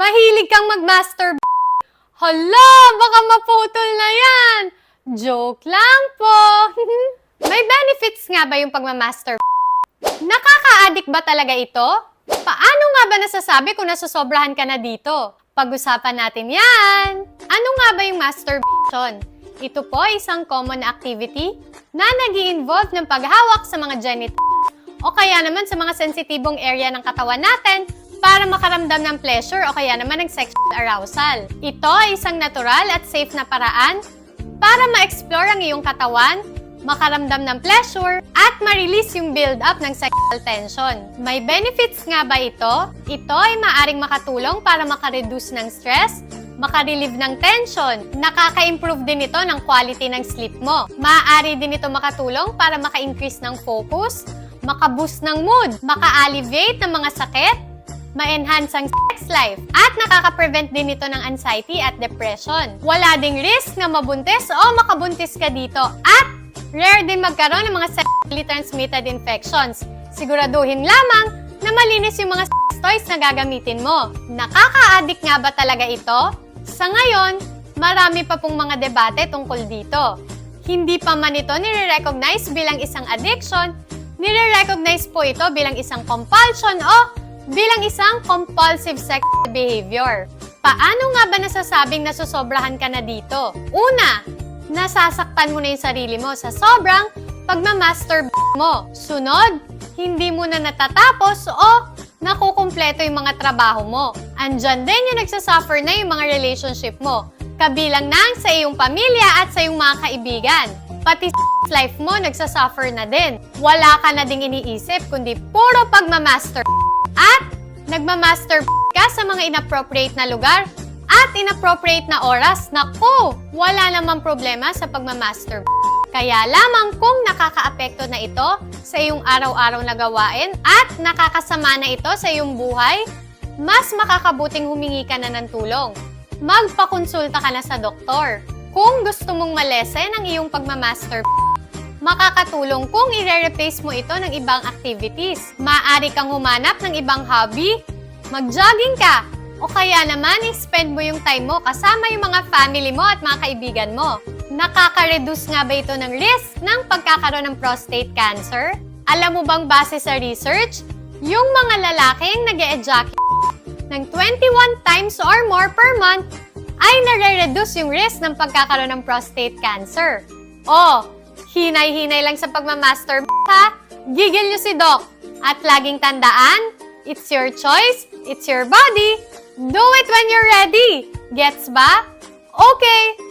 Mahilig kang mag-master. Hala, baka maputol na yan. Joke lang po. May benefits nga ba yung pagmamaster? Nakaka-addict ba talaga ito? Paano nga ba nasasabi kung nasusobrahan ka na dito? Pag-usapan natin yan. Ano nga ba yung masturbation? Ito po ay isang common activity na nag-i-involve ng paghawak sa mga genitals o kaya naman sa mga sensitibong area ng katawan natin para makaramdam ng pleasure o kaya naman ng sexual arousal. Ito ay isang natural at safe na paraan para ma-explore ang iyong katawan, makaramdam ng pleasure, at ma-release yung build-up ng sexual tension. May benefits nga ba ito? Ito ay maaring makatulong para makareduce ng stress, makarelieve ng tension. Nakaka-improve din ito ng quality ng sleep mo. Maaari din ito makatulong para maka-increase ng focus, maka-boost ng mood, maka-alleviate ng mga sakit, ma-enhance ang sex life, at nakaka-prevent din ito ng anxiety at depression. Wala ding risk na mabuntis o makabuntis ka dito, at rare din magkaroon ng mga sexually transmitted infections. Siguraduhin lamang na malinis yung mga sex toys na gagamitin mo. Nakaka-addict nga ba talaga ito? Sa ngayon, marami pa pong mga debate tungkol dito. Hindi pa man ito nire-recognize bilang isang addiction, nire-recognize po ito bilang isang compulsion o bilang isang compulsive sexual behavior. Paano nga ba nasasabing nasusobrahan ka na dito? Una, nasasaktan mo na yung sarili mo sa sobrang pagmamasturbate mo. Sunod, hindi mo na natatapos o nakukumpleto yung mga trabaho mo. Andyan din yung nagsasuffer na yung mga relationship mo. Kabilang na sa iyong pamilya at sa iyong mga kaibigan. Pati life mo nagsasuffer na din. Wala ka na ding iniisip kundi puro pagmamaster. At nagmamaster ka sa mga inappropriate na lugar at inappropriate na oras. Naku, wala namang problema sa pagmamaster. Kaya lamang kung nakakaapekto na ito sa iyong araw-araw na gawain at nakakasama na ito sa iyong buhay, mas makakabuting humingi ka na ng tulong. Magpakonsulta ka na sa doktor. Kung gusto mong malesen ang iyong pagmamaster, makakatulong kung i-replace mo ito ng ibang activities. Maaari kang humanap ng ibang hobby, mag-jogging ka, o kaya naman i-spend mo yung time mo kasama yung mga family mo at mga kaibigan mo. Nakaka-reduce nga ba ito ng risk ng pagkakaroon ng prostate cancer? Alam mo bang base sa research, yung mga lalaking nag-e-ejaculate ng 21 times or more per month ay nare-reduce yung risk ng pagkakaroon ng prostate cancer. O, hinay-hinay lang sa pagmamaster, ha? Gigil nyo si Doc. At laging tandaan, it's your choice, it's your body. Do it when you're ready. Gets ba? Okay.